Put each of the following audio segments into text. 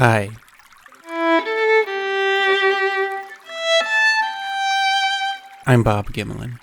Hi. I'm Bob Gimlin.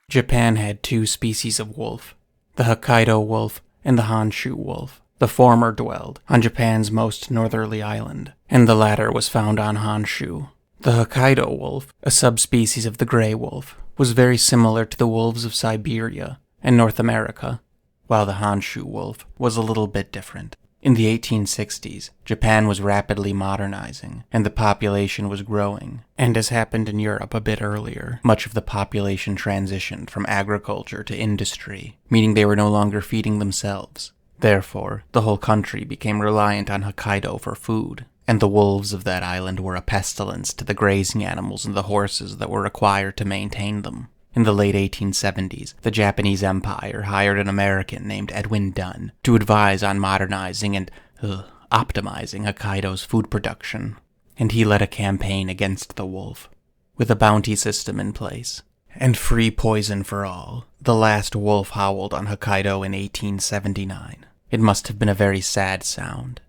Japan had two species of wolf, the Hokkaido wolf and the Honshu wolf. The former dwelled on Japan's most northerly island, and the latter was found on Honshu. The Hokkaido wolf, a subspecies of the gray wolf, was very similar to the wolves of Siberia and North America, while the Honshu wolf was a little bit different. In the 1860s, Japan was rapidly modernizing, and the population was growing. And as happened in Europe a bit earlier, much of the population transitioned from agriculture to industry, meaning they were no longer feeding themselves. Therefore, the whole country became reliant on Hokkaido for food, and the wolves of that island were a pestilence to the grazing animals and the horses that were required to maintain them. In the late 1870s, the Japanese Empire hired an American named Edwin Dunn to advise on modernizing and optimizing Hokkaido's food production, and he led a campaign against the wolf, with a bounty system in place, and free poison for all. The last wolf howled on Hokkaido in 1879. It must have been a very sad sound.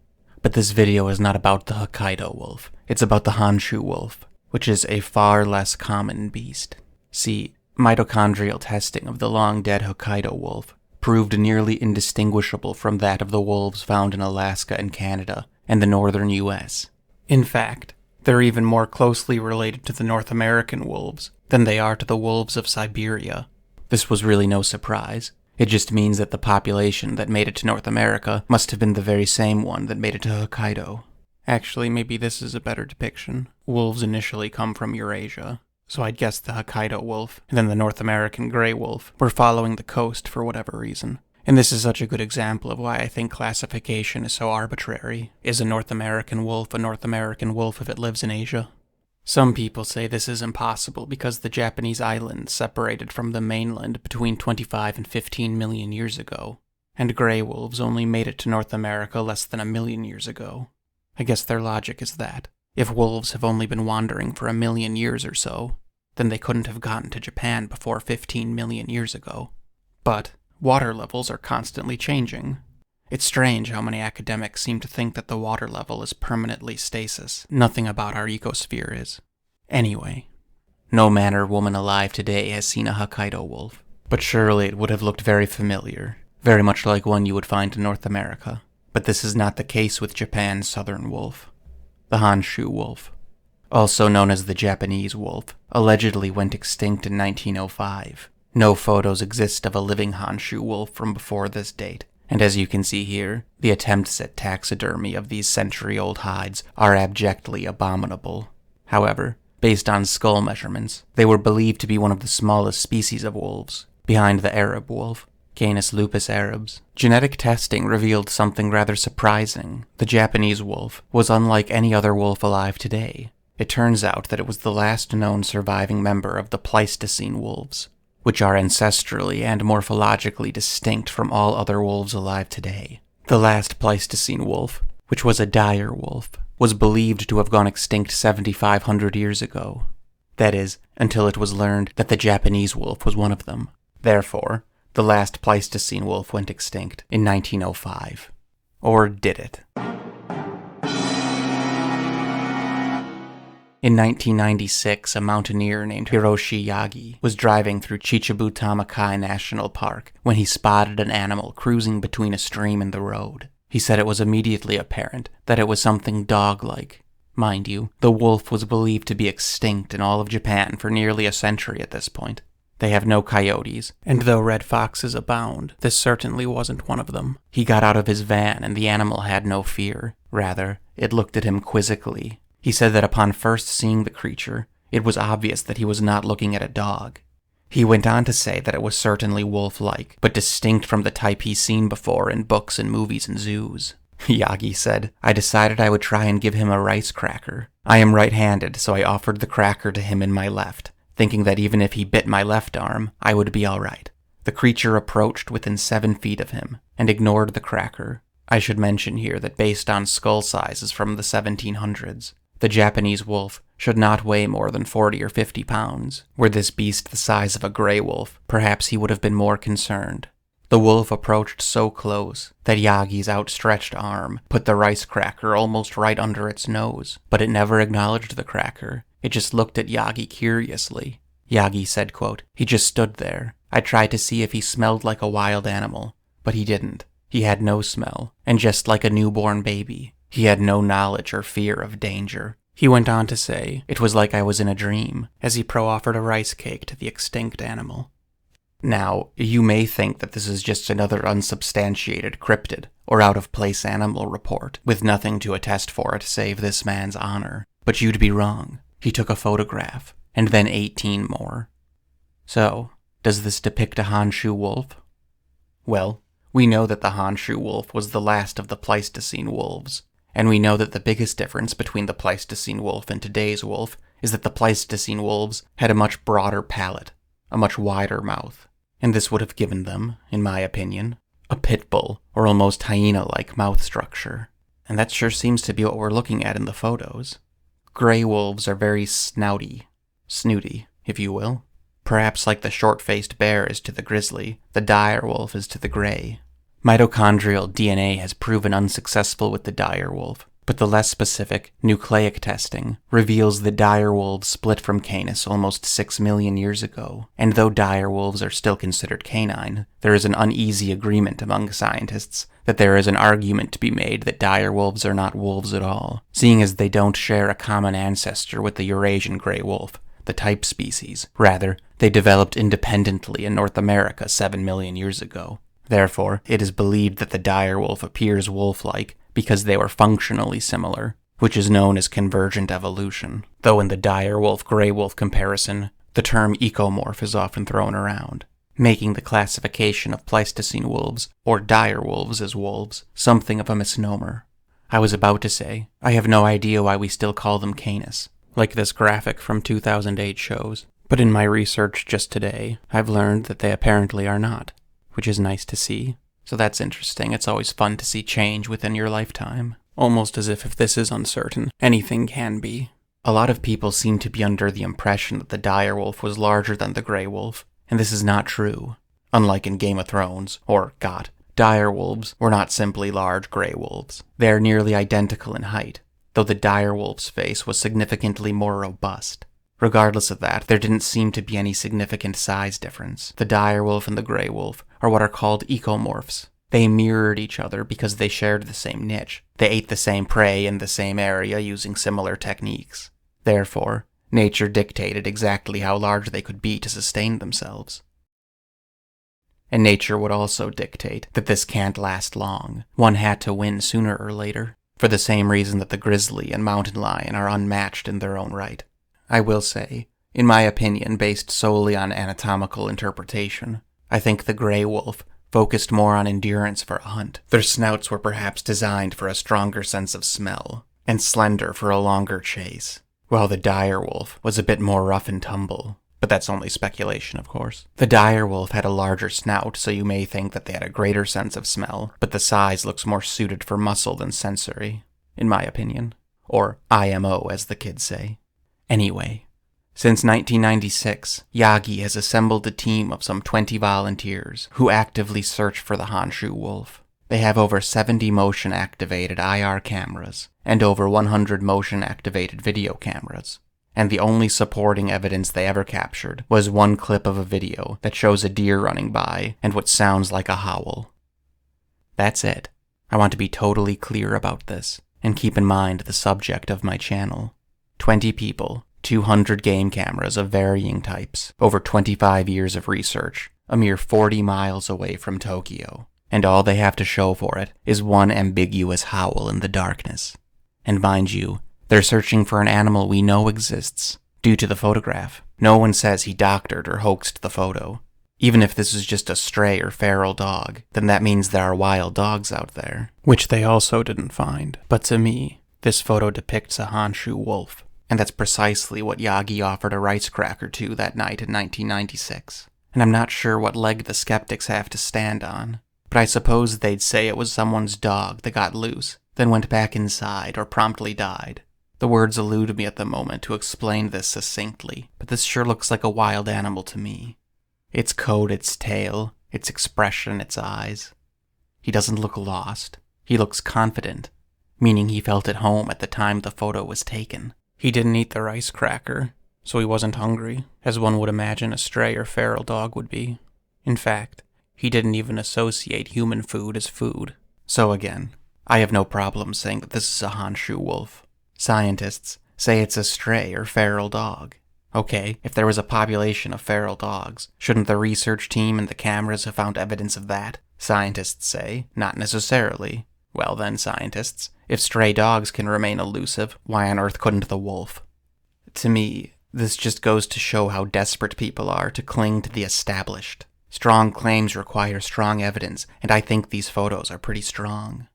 But this video is not about the Hokkaido wolf, it's about the Honshu wolf, which is a far less common beast. See, mitochondrial testing of the long-dead Hokkaido wolf proved nearly indistinguishable from that of the wolves found in Alaska and Canada and the northern U.S. In fact, they're even more closely related to the North American wolves than they are to the wolves of Siberia. This was really no surprise. It just means that the population that made it to North America must have been the very same one that made it to Hokkaido. Actually, maybe this is a better depiction. Wolves initially come from Eurasia, so I'd guess the Hokkaido wolf and then the North American gray wolf were following the coast for whatever reason. And this is such a good example of why I think classification is so arbitrary. Is a North American wolf if it lives in Asia? Some people say this is impossible because the Japanese islands separated from the mainland between 25 and 15 million years ago, and gray wolves only made it to North America less than 1 million years ago. I guess their logic is that if wolves have only been wandering for 1 million years or so, then they couldn't have gotten to Japan before 15 million years ago. But water levels are constantly changing. It's strange how many academics seem to think that the water level is permanently stasis. Nothing about our ecosphere is. Anyway, no man or woman alive today has seen a Hokkaido wolf, but surely it would have looked very familiar, very much like one you would find in North America. But this is not the case with Japan's southern wolf. The Honshu wolf, also known as the Japanese wolf, allegedly went extinct in 1905. No photos exist of a living Honshu wolf from before this date. And as you can see here, the attempts at taxidermy of these century-old hides are abjectly abominable. However, based on skull measurements, they were believed to be one of the smallest species of wolves, behind the Arab wolf, Canis lupus arabs. Genetic testing revealed something rather surprising. The Japanese wolf was unlike any other wolf alive today. It turns out that it was the last known surviving member of the Pleistocene wolves, which are ancestrally and morphologically distinct from all other wolves alive today. The last Pleistocene wolf, which was a dire wolf, was believed to have gone extinct 7,500 years ago. That is, until it was learned that the Japanese wolf was one of them. Therefore, the last Pleistocene wolf went extinct in 1905. Or did it? In 1996, a mountaineer named Hiroshi Yagi was driving through Chichibu-Tamakai National Park when he spotted an animal cruising between a stream and the road. He said it was immediately apparent that it was something dog-like. Mind you, the wolf was believed to be extinct in all of Japan for nearly a century at this point. They have no coyotes, and though red foxes abound, this certainly wasn't one of them. He got out of his van and the animal had no fear. Rather, it looked at him quizzically. He said that upon first seeing the creature, it was obvious that he was not looking at a dog. He went on to say that it was certainly wolf-like, but distinct from the type he's seen before in books and movies and zoos. Yagi said, "I decided I would try and give him a rice cracker. I am right-handed, so I offered the cracker to him in my left, thinking that even if he bit my left arm, I would be all right. The creature approached within 7 feet of him and ignored the cracker. I should mention here that based on skull sizes from the 1700s, The Japanese wolf should not weigh more than 40 or 50 pounds. Were this beast the size of a gray wolf, perhaps he would have been more concerned. The wolf approached so close that Yagi's outstretched arm put the rice cracker almost right under its nose, but it never acknowledged the cracker. It just looked at Yagi curiously. Yagi said, quote, "He just stood there. I tried to see if he smelled like a wild animal, but he didn't. He had no smell, and just like a newborn baby, he had no knowledge or fear of danger." He went on to say, "It was like I was in a dream," as he proffered a rice cake to the extinct animal. Now, you may think that this is just another unsubstantiated cryptid or out-of-place animal report, with nothing to attest for it save this man's honor. But you'd be wrong. He took a photograph, and then 18 more. So, does this depict a Honshu wolf? Well, we know that the Honshu wolf was the last of the Pleistocene wolves, and we know that the biggest difference between the Pleistocene wolf and today's wolf is that the Pleistocene wolves had a much broader palate, a much wider mouth, and this would have given them, in my opinion, a pit bull or almost hyena-like mouth structure. And that sure seems to be what we're looking at in the photos. Gray wolves are very snooty, if you will. Perhaps like the short-faced bear is to the grizzly, the dire wolf is to the gray. Mitochondrial DNA has proven unsuccessful with the dire wolf, but the less specific nucleic testing reveals that dire wolves split from Canis almost 6 million years ago, and though dire wolves are still considered canine, there is an uneasy agreement among scientists that there is an argument to be made that dire wolves are not wolves at all, seeing as they don't share a common ancestor with the Eurasian gray wolf, the type species. Rather, they developed independently in North America 7 million years ago. Therefore, it is believed that the dire wolf appears wolf-like because they were functionally similar, which is known as convergent evolution, though in the dire wolf-gray wolf comparison, the term ecomorph is often thrown around, making the classification of Pleistocene wolves, or dire wolves as wolves, something of a misnomer. I was about to say, I have no idea why we still call them Canis, like this graphic from 2008 shows, but in my research just today, I've learned that they apparently are not, which is nice to see. So that's interesting. It's always fun to see change within your lifetime. Almost as if this is uncertain, anything can be. A lot of people seem to be under the impression that the dire wolf was larger than the gray wolf, and this is not true. Unlike in Game of Thrones, or GOT, dire wolves were not simply large gray wolves. They are nearly identical in height, though the dire wolf's face was significantly more robust. Regardless of that, there didn't seem to be any significant size difference. The dire wolf and the gray wolf are what are called ecomorphs. They mirrored each other because they shared the same niche. They ate the same prey in the same area using similar techniques. Therefore, nature dictated exactly how large they could be to sustain themselves. And nature would also dictate that this can't last long. One had to win sooner or later, for the same reason that the grizzly and mountain lion are unmatched in their own right. I will say, in my opinion, based solely on anatomical interpretation, I think the gray wolf focused more on endurance for a hunt. Their snouts were perhaps designed for a stronger sense of smell, and slender for a longer chase, while the dire wolf was a bit more rough and tumble. But that's only speculation, of course. The dire wolf had a larger snout, so you may think that they had a greater sense of smell, but the size looks more suited for muscle than sensory, in my opinion. Or IMO, as the kids say. Anyway, since 1996, Yagi has assembled a team of some 20 volunteers who actively search for the Honshu Wolf. They have over 70 motion-activated IR cameras and over 100 motion-activated video cameras. And the only supporting evidence they ever captured was one clip of a video that shows a deer running by and what sounds like a howl. That's it. I want to be totally clear about this, and keep in mind the subject of my channel. 20 people, 200 game cameras of varying types, over 25 years of research, a mere 40 miles away from Tokyo, and all they have to show for it is one ambiguous howl in the darkness. And mind you, they're searching for an animal we know exists, due to the photograph. No one says he doctored or hoaxed the photo. Even if this is just a stray or feral dog, then that means there are wild dogs out there, which they also didn't find. But to me, this photo depicts a Honshu wolf, and that's precisely what Yagi offered a rice cracker to that night in 1996. And I'm not sure what leg the skeptics have to stand on, but I suppose they'd say it was someone's dog that got loose, then went back inside or promptly died. The words elude me at the moment to explain this succinctly, but this sure looks like a wild animal to me. Its coat, its tail, its expression, its eyes. He doesn't look lost. He looks confident, meaning he felt at home at the time the photo was taken. He didn't eat the rice cracker, so he wasn't hungry, as one would imagine a stray or feral dog would be. In fact, he didn't even associate human food as food. So again, I have no problem saying that this is a Honshu wolf. Scientists say it's a stray or feral dog. Okay, if there was a population of feral dogs, shouldn't the research team and the cameras have found evidence of that? Scientists say, not necessarily. Well then, scientists, if stray dogs can remain elusive, why on earth couldn't the wolf? To me, this just goes to show how desperate people are to cling to the established. Strong claims require strong evidence, and I think these photos are pretty strong.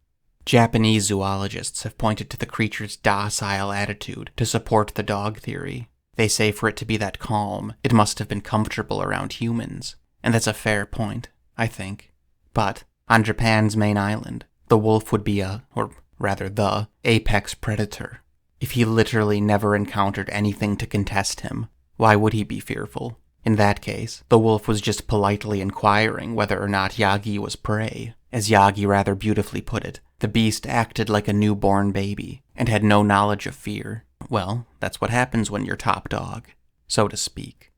Japanese zoologists have pointed to the creature's docile attitude to support the dog theory. They say for it to be that calm, it must have been comfortable around humans. And that's a fair point, I think. But, on Japan's main island, the wolf would be the apex predator. If he literally never encountered anything to contest him, why would he be fearful? In that case, the wolf was just politely inquiring whether or not Yagi was prey. As Yagi rather beautifully put it, the beast acted like a newborn baby, and had no knowledge of fear. Well, that's what happens when you're top dog, so to speak.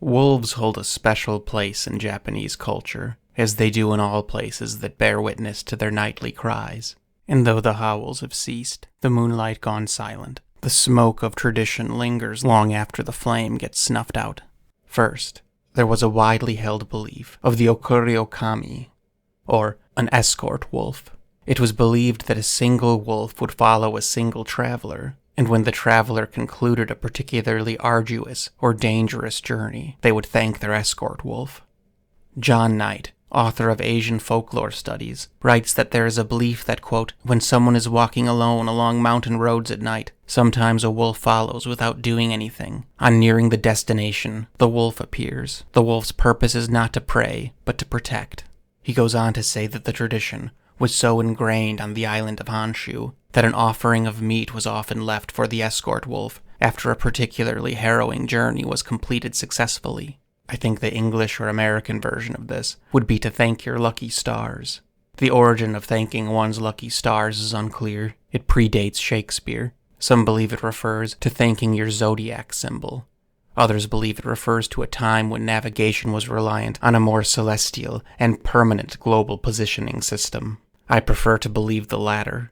Wolves hold a special place in Japanese culture, as they do in all places that bear witness to their nightly cries. And though the howls have ceased, the moonlight gone silent, the smoke of tradition lingers long after the flame gets snuffed out. First, there was a widely held belief of the Okuryo Kami, or an escort wolf. It was believed that a single wolf would follow a single traveler, and when the traveler concluded a particularly arduous or dangerous journey, they would thank their escort wolf. John Knight, author of Asian folklore studies, writes that there is a belief that, quote, when someone is walking alone along mountain roads at night, sometimes a wolf follows without doing anything. On nearing the destination, the wolf appears. The wolf's purpose is not to prey, but to protect. He goes on to say that the tradition was so ingrained on the island of Honshu that an offering of meat was often left for the escort wolf after a particularly harrowing journey was completed successfully. I think the English or American version of this would be to thank your lucky stars. The origin of thanking one's lucky stars is unclear. It predates Shakespeare. Some believe it refers to thanking your zodiac symbol. Others believe it refers to a time when navigation was reliant on a more celestial and permanent global positioning system. I prefer to believe the latter.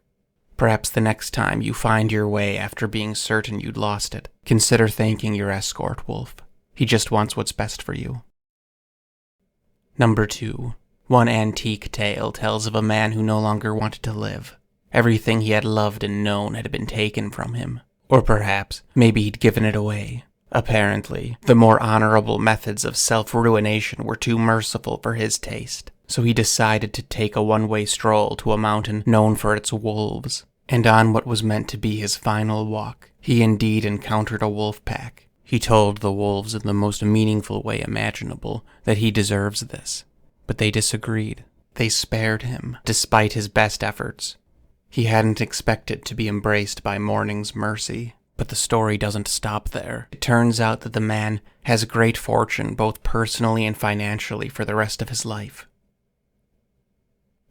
Perhaps the next time you find your way after being certain you'd lost it, consider thanking your escort wolf. He just wants what's best for you. Number 2. One antique tale tells of a man who no longer wanted to live. Everything he had loved and known had been taken from him. Or perhaps, maybe he'd given it away. Apparently, the more honorable methods of self-ruination were too merciful for his taste, so he decided to take a one-way stroll to a mountain known for its wolves. And on what was meant to be his final walk, he indeed encountered a wolf pack. He told the wolves in the most meaningful way imaginable that he deserves this, but they disagreed. They spared him, despite his best efforts. He hadn't expected to be embraced by morning's mercy. But the story doesn't stop there. It turns out that the man has great fortune both personally and financially for the rest of his life.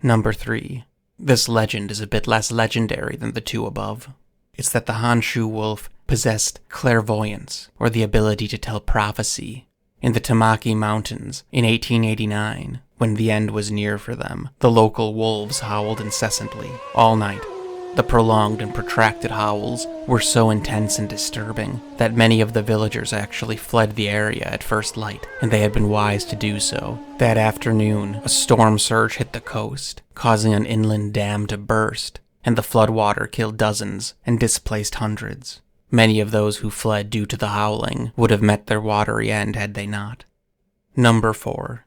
Number 3. This legend is a bit less legendary than the two above. It's that the Honshu wolf possessed clairvoyance, or the ability to tell prophecy. In the Tamaki Mountains, in 1889, when the end was near for them, the local wolves howled incessantly, all night. The prolonged and protracted howls were so intense and disturbing that many of the villagers actually fled the area at first light, and they had been wise to do so. That afternoon, a storm surge hit the coast, causing an inland dam to burst, and the floodwater killed dozens and displaced hundreds. Many of those who fled due to the howling would have met their watery end had they not. Number 4.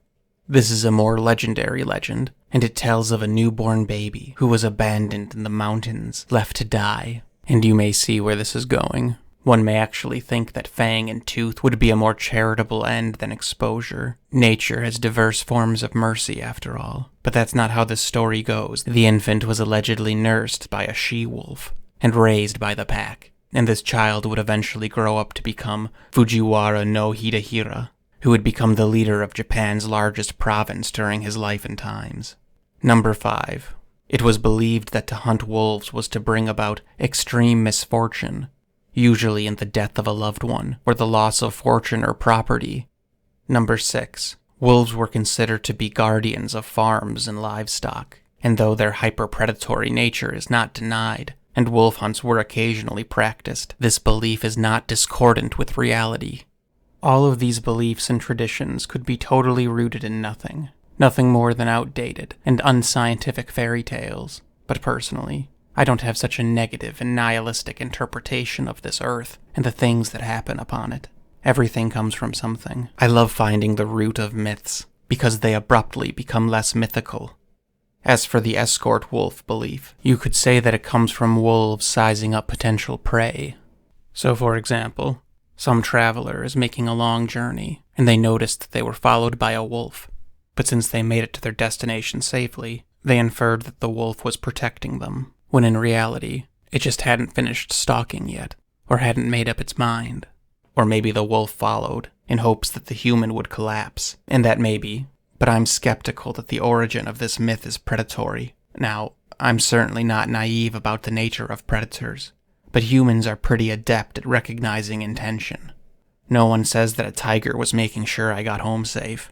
This is a more legendary legend, and it tells of a newborn baby who was abandoned in the mountains, left to die. And you may see where this is going. One may actually think that fang and tooth would be a more charitable end than exposure. Nature has diverse forms of mercy, after all. But that's not how this story goes. The infant was allegedly nursed by a she-wolf and raised by the pack. and this child would eventually grow up to become Fujiwara no Hidehira, who would become the leader of Japan's largest province during his life and times. Number 5. It was believed that to hunt wolves was to bring about extreme misfortune, usually in the death of a loved one or the loss of fortune or property. Number 6. Wolves were considered to be guardians of farms and livestock, and though their hyper-predatory nature is not denied, and wolf hunts were occasionally practiced, this belief is not discordant with reality. All of these beliefs and traditions could be totally rooted in nothing more than outdated and unscientific fairy tales. But personally, I don't have such a negative and nihilistic interpretation of this earth and the things that happen upon it. Everything comes from something. I love finding the root of myths, because they abruptly become less mythical. As for the escort wolf belief, you could say that it comes from wolves sizing up potential prey. So for example, some traveler is making a long journey, and they noticed that they were followed by a wolf. But since they made it to their destination safely, they inferred that the wolf was protecting them, when in reality, it just hadn't finished stalking yet, or hadn't made up its mind. Or maybe the wolf followed, in hopes that the human would collapse, and that maybe, but I'm skeptical that the origin of this myth is predatory. Now, I'm certainly not naive about the nature of predators, but humans are pretty adept at recognizing intention. No one says that a tiger was making sure I got home safe.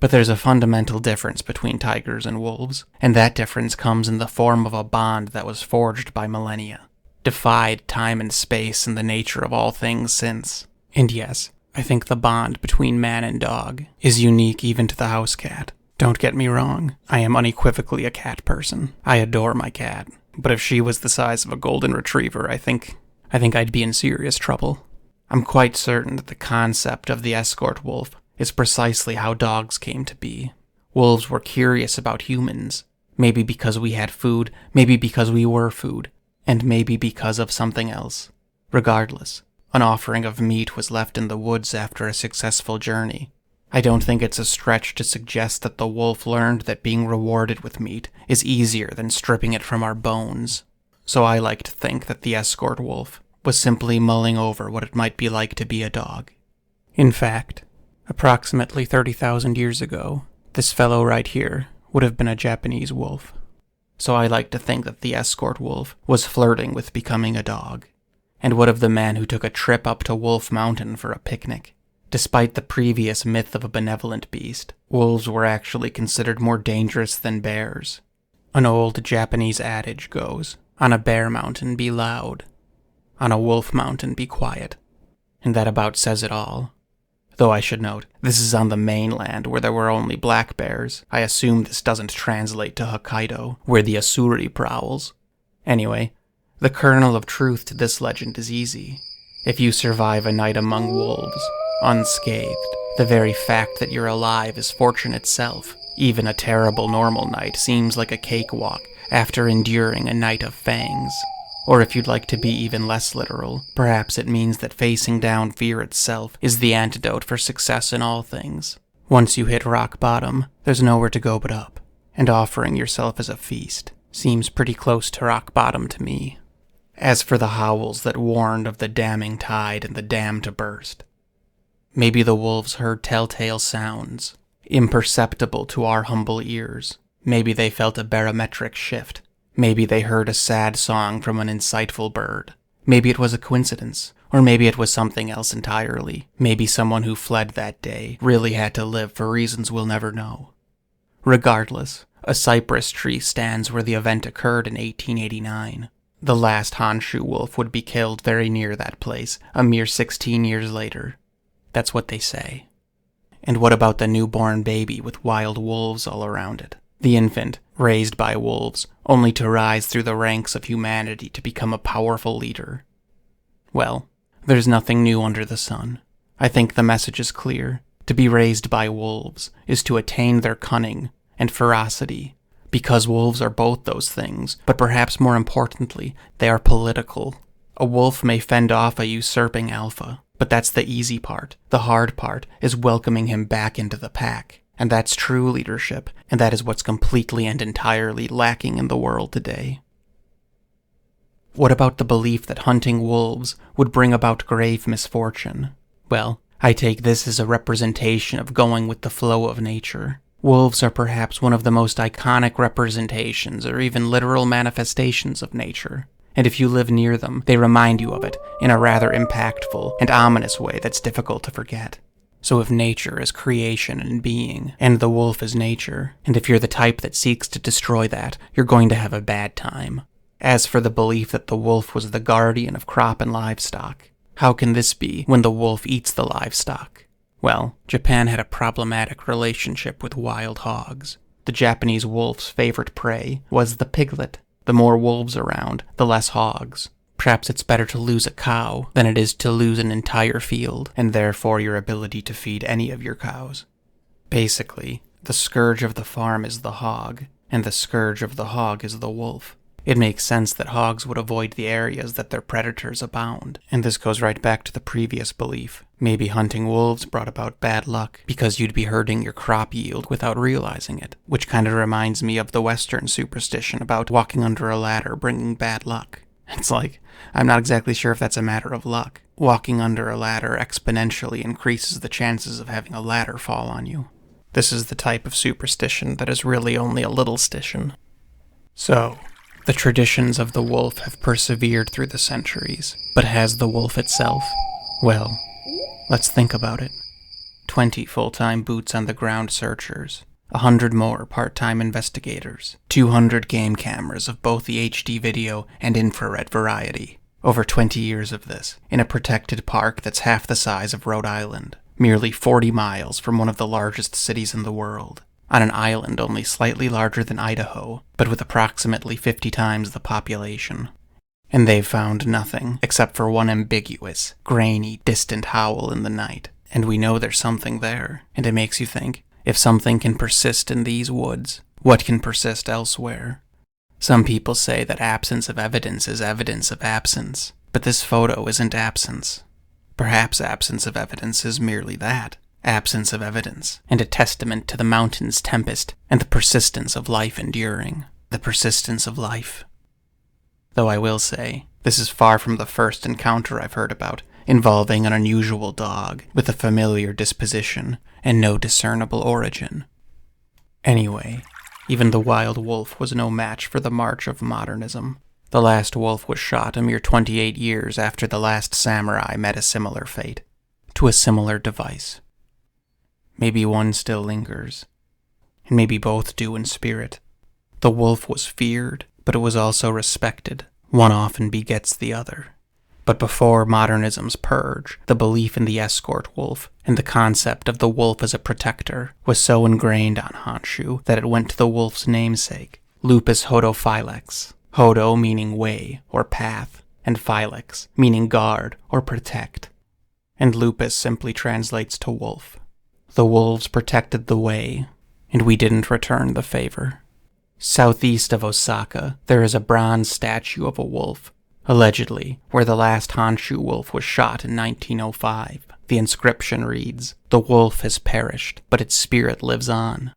But there's a fundamental difference between tigers and wolves, and that difference comes in the form of a bond that was forged by millennia, defied time and space and the nature of all things since. And yes, I think the bond between man and dog is unique even to the house cat. Don't get me wrong, I am unequivocally a cat person. I adore my cat, but if she was the size of a golden retriever, I think I'd be in serious trouble. I'm quite certain that the concept of the escort wolf is precisely how dogs came to be. Wolves were curious about humans, maybe because we had food, maybe because we were food, and maybe because of something else. Regardless, an offering of meat was left in the woods after a successful journey. I don't think it's a stretch to suggest that the wolf learned that being rewarded with meat is easier than stripping it from our bones. So I like to think that the escort wolf was simply mulling over what it might be like to be a dog. In fact, approximately 30,000 years ago, this fellow right here would have been a Japanese wolf. So I like to think that the escort wolf was flirting with becoming a dog. And what of the man who took a trip up to Wolf Mountain for a picnic? Despite the previous myth of a benevolent beast, wolves were actually considered more dangerous than bears. An old Japanese adage goes, "On a bear mountain be loud. On a wolf mountain be quiet." And that about says it all. Though I should note, this is on the mainland where there were only black bears. I assume this doesn't translate to Hokkaido, where the Asuri prowls. Anyway, the kernel of truth to this legend is easy. If you survive a night among wolves, unscathed, the very fact that you're alive is fortune itself. Even a terrible normal night seems like a cakewalk after enduring a night of fangs. Or if you'd like to be even less literal, perhaps it means that facing down fear itself is the antidote for success in all things. Once you hit rock bottom, there's nowhere to go but up, and offering yourself as a feast seems pretty close to rock bottom to me. As for the howls that warned of the damning tide and the dam to burst, maybe the wolves heard telltale sounds, imperceptible to our humble ears. Maybe they felt a barometric shift. Maybe they heard a sad song from an insightful bird. Maybe it was a coincidence, or maybe it was something else entirely. Maybe someone who fled that day really had to live for reasons we'll never know. Regardless, a cypress tree stands where the event occurred in 1889. The last Honshu Wolf would be killed very near that place, a mere 16 years later. That's what they say. And what about the newborn baby with wild wolves all around it? The infant, raised by wolves, only to rise through the ranks of humanity to become a powerful leader. Well, there's nothing new under the sun. I think the message is clear. To be raised by wolves is to attain their cunning and ferocity, because wolves are both those things, but perhaps more importantly, they are political. A wolf may fend off a usurping alpha, but that's the easy part. The hard part is welcoming him back into the pack. And that's true leadership, and that is what's completely and entirely lacking in the world today. What about the belief that hunting wolves would bring about grave misfortune? Well, I take this as a representation of going with the flow of nature. Wolves are perhaps one of the most iconic representations or even literal manifestations of nature. And if you live near them, they remind you of it in a rather impactful and ominous way that's difficult to forget. So if nature is creation and being, and the wolf is nature, and if you're the type that seeks to destroy that, you're going to have a bad time. As for the belief that the wolf was the guardian of crop and livestock, how can this be when the wolf eats the livestock? Well, Japan had a problematic relationship with wild hogs. The Japanese wolf's favorite prey was the piglet. The more wolves around, the less hogs. Perhaps it's better to lose a cow than it is to lose an entire field, and therefore your ability to feed any of your cows. Basically, the scourge of the farm is the hog, and the scourge of the hog is the wolf. It makes sense that hogs would avoid the areas that their predators abound, and this goes right back to the previous belief. Maybe hunting wolves brought about bad luck because you'd be hurting your crop yield without realizing it, which kind of reminds me of the Western superstition about walking under a ladder bringing bad luck. It's like, I'm not exactly sure if that's a matter of luck. Walking under a ladder exponentially increases the chances of having a ladder fall on you. This is the type of superstition that is really only a little stition. So, the traditions of the wolf have persevered through the centuries, but has the wolf itself? Well, let's think about it. 20 full-time boots-on-the-ground searchers, 100 more part-time investigators, 200 game cameras of both the HD video and infrared variety. Over 20 years of this, in a protected park that's half the size of Rhode Island, merely 40 miles from one of the largest cities in the world. On an island only slightly larger than Idaho, but with approximately 50 times the population. And they've found nothing, except for one ambiguous, grainy, distant howl in the night. And we know there's something there, and it makes you think, if something can persist in these woods, what can persist elsewhere? Some people say that absence of evidence is evidence of absence, but this photo isn't absence. Perhaps absence of evidence is merely that. Absence of evidence, and a testament to the mountain's tempest and the persistence of life enduring. The persistence of life. Though I will say, this is far from the first encounter I've heard about, involving an unusual dog with a familiar disposition and no discernible origin. Anyway, even the wild wolf was no match for the march of modernism. The last wolf was shot a mere 28 years after the last samurai met a similar fate, to a similar device. Maybe one still lingers, and maybe both do in spirit. The wolf was feared, but it was also respected. One often begets the other. But before modernism's purge, the belief in the escort wolf and the concept of the wolf as a protector was so ingrained on Honshu that it went to the wolf's namesake, Lupus hodophylex. Hodo meaning way or path, and phylex meaning guard or protect. And lupus simply translates to wolf. The wolves protected the way, and we didn't return the favor. Southeast of Osaka, there is a bronze statue of a wolf, allegedly where the last Honshu wolf was shot in 1905. The inscription reads, "The wolf has perished, but its spirit lives on."